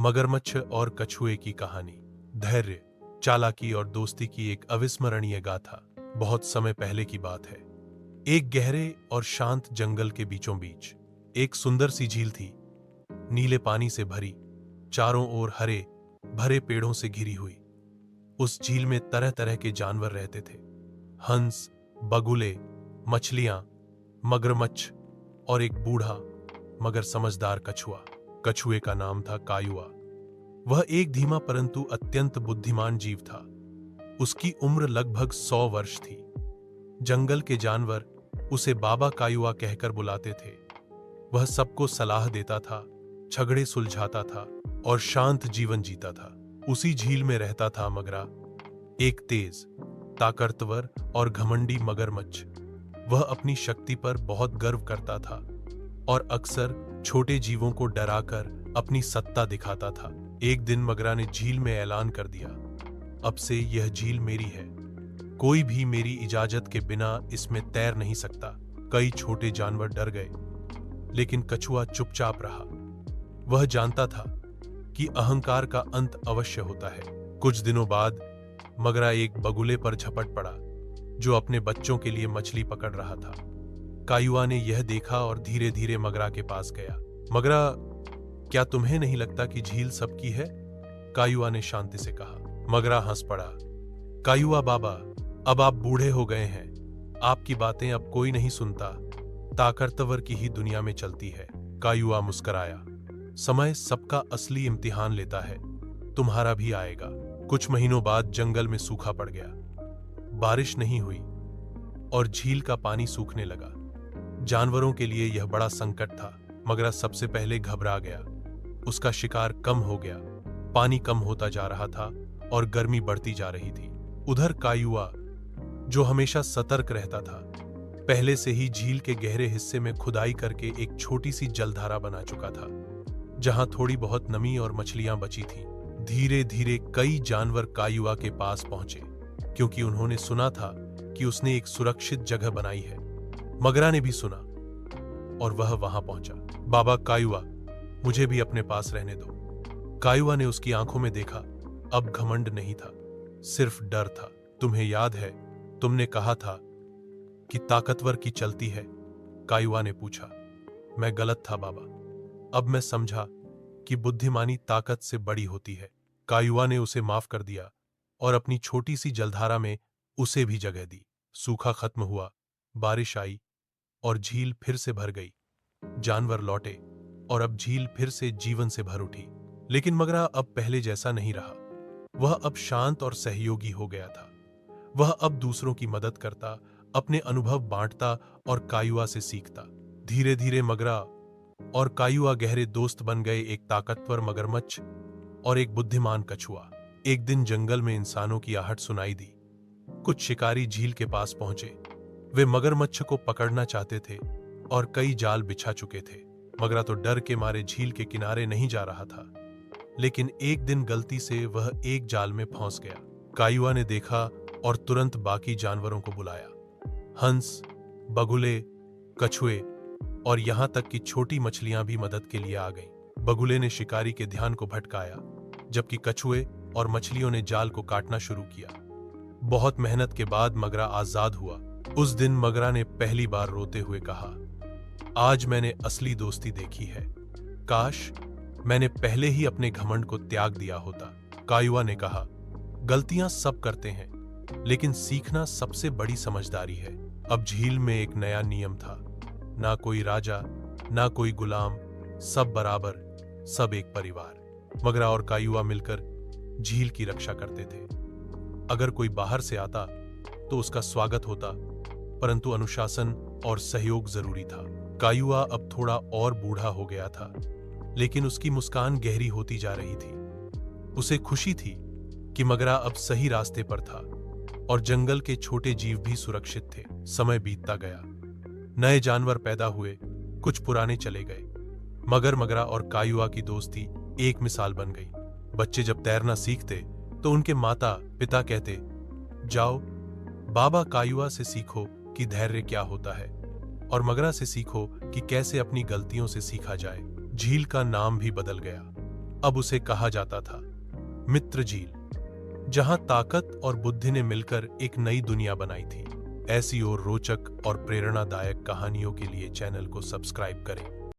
मगरमच्छ और कछुए की कहानी। धैर्य, चालाकी और दोस्ती की एक अविस्मरणीय गाथा। बहुत समय पहले की बात है। एक गहरे और शांत जंगल के बीचों बीच एक सुंदर सी झील थी, नीले पानी से भरी, चारों ओर हरे भरे पेड़ों से घिरी हुई। उस झील में तरह तरह के जानवर रहते थे। हंस, बगुले, मछलियां, मगरमच्छ और एक बूढ़ा मगर समझदार कछुआ। कछुए का नाम था कायुआ। वह एक धीमा परंतु अत्यंत बुद्धिमान जीव था। उसकी उम्र लगभग 100 वर्ष थी। जंगल के जानवर उसे बाबा कायुआ कहकर बुलाते थे। वह सबको सलाह देता था, झगड़े सुलझाता था और शांत जीवन जीता था। उसी झील में रहता था मगरा, एक तेज, ताकतवर और घमंडी मगरमच्छ। वह अपनी शक्ति पर बहुत गर्व करता था और अक्सर छोटे जीवों को डराकर अपनी सत्ता दिखाता था। एक दिन मगरा ने झील में ऐलान कर दिया, अब से यह झील मेरी है। कोई भी मेरी इजाजत के बिना इसमें तैर नहीं सकता। कई छोटे जानवर डर गए, लेकिन कछुआ चुपचाप रहा। वह जानता था कि अहंकार का अंत अवश्य होता है। कुछ दिनों बाद मगरा एक बगुले पर झपट पड़ा, जो अपने बच्चों के लिए मछली पकड़ रहा था। कायुआ ने यह देखा और धीरे धीरे मगरा के पास गया। मगरा, क्या तुम्हें नहीं लगता कि झील सबकी है? कायुआ ने शांति से कहा। मगरा हंस पड़ा। कायुआ बाबा, अब आप बूढ़े हो गए हैं। आपकी बातें अब कोई नहीं सुनता। ताकतवर की ही दुनिया में चलती है। कायुआ मुस्कुराया। समय सबका असली इम्तिहान लेता है। तुम्हारा भी आएगा। कुछ महीनों बाद जंगल में सूखा पड़ गया। बारिश नहीं हुई और झील का पानी सूखने लगा। जानवरों के लिए यह बड़ा संकट था। मगरा सबसे पहले घबरा गया। उसका शिकार कम हो गया, पानी कम होता जा रहा था और गर्मी बढ़ती जा रही थी। उधर कायुआ, जो हमेशा सतर्क रहता था, पहले से ही झील के गहरे हिस्से में खुदाई करके एक छोटी सी जलधारा बना चुका था, जहां थोड़ी बहुत नमी और मछलियां बची थीं। धीरे धीरे कई जानवर कायुआ के पास पहुंचे, क्योंकि उन्होंने सुना था कि उसने एक सुरक्षित जगह बनाई है। मगरा ने भी सुना और वह वहां पहुंचा। बाबा कायुआ, मुझे भी अपने पास रहने दो। कायुआ ने उसकी आंखों में देखा। अब घमंड नहीं था, सिर्फ डर था। तुम्हें याद है, तुमने कहा था कि ताकतवर की चलती है? कायुआ ने पूछा। मैं गलत था बाबा। अब मैं समझा कि बुद्धिमानी ताकत से बड़ी होती है। कायुआ ने उसे माफ कर दिया और अपनी छोटी सी जलधारा में उसे भी जगह दी। सूखा खत्म हुआ, बारिश आई और झील फिर से भर गई। जानवर लौटे और अब झील फिर से जीवन से भर उठी। लेकिन मगरा अब पहले जैसा नहीं रहा। वह अब शांत और सहयोगी हो गया था। वह अब दूसरों की मदद करता, अपने अनुभव बांटता और कायुआ से सीखता। धीरे धीरे मगरा और कायुआ गहरे दोस्त बन गए, एक ताकतवर मगरमच्छ और एक बुद्धिमान कछुआ। एक दिन जंगल में इंसानों की आहट सुनाई दी। कुछ शिकारी झील के पास पहुंचे। वे मगरमच्छ को पकड़ना चाहते थे और कई जाल बिछा चुके थे। मगरा तो डर के मारे झील के किनारे नहीं जा रहा था। लेकिन एक दिन गलती से वह एक जाल में फंस गया। कायुआ ने देखा और तुरंत बाकी जानवरों को बुलाया। हंस, बगुले, कछुए और यहां तक कि छोटी मछलियां भी मदद के लिए आ गईं। बगुले ने शिकारी के ध्यान को भटकाया, जबकि कछुए और मछलियों ने जाल को काटना शुरू किया। बहुत मेहनत के बाद मगरा आजाद हुआ। उस दिन मगरा ने पहली बार रोते हुए कहा, आज मैंने असली दोस्ती देखी है। काश मैंने पहले ही अपने घमंड को त्याग दिया होता। कायुआ ने कहा, गलतियां सब करते हैं, लेकिन सीखना सबसे बड़ी समझदारी है। अब झील में एक नया नियम था। ना कोई राजा, ना कोई गुलाम, सब बराबर, सब एक परिवार। मगरा और कायुआ मिलकर झील की रक्षा करते थे। अगर कोई बाहर से आता तो उसका स्वागत होता, परंतु अनुशासन और सहयोग जरूरी था। कायुआ अब थोड़ा और बूढ़ा हो गया था, लेकिन उसकी मुस्कान गहरी होती जा रही थी। उसे खुशी थी कि मगरा अब सही रास्ते पर था और जंगल के छोटे जीव भी सुरक्षित थे। समय बीतता गया, नए जानवर पैदा हुए, कुछ पुराने चले गए। मगर मगरा और कायुआ की दोस्ती एक मिसाल बन गई। बच्चे जब तैरना सीखते तो उनके माता पिता कहते, जाओ बाबा कायुआ से सीखो कि धैर्य क्या होता है, और मगरा से सीखो कि कैसे अपनी गलतियों से सीखा जाए। झील का नाम भी बदल गया। अब उसे कहा जाता था मित्र झील, जहां ताकत और बुद्धि ने मिलकर एक नई दुनिया बनाई थी। ऐसी और रोचक और प्रेरणादायक कहानियों के लिए चैनल को सब्सक्राइब करें।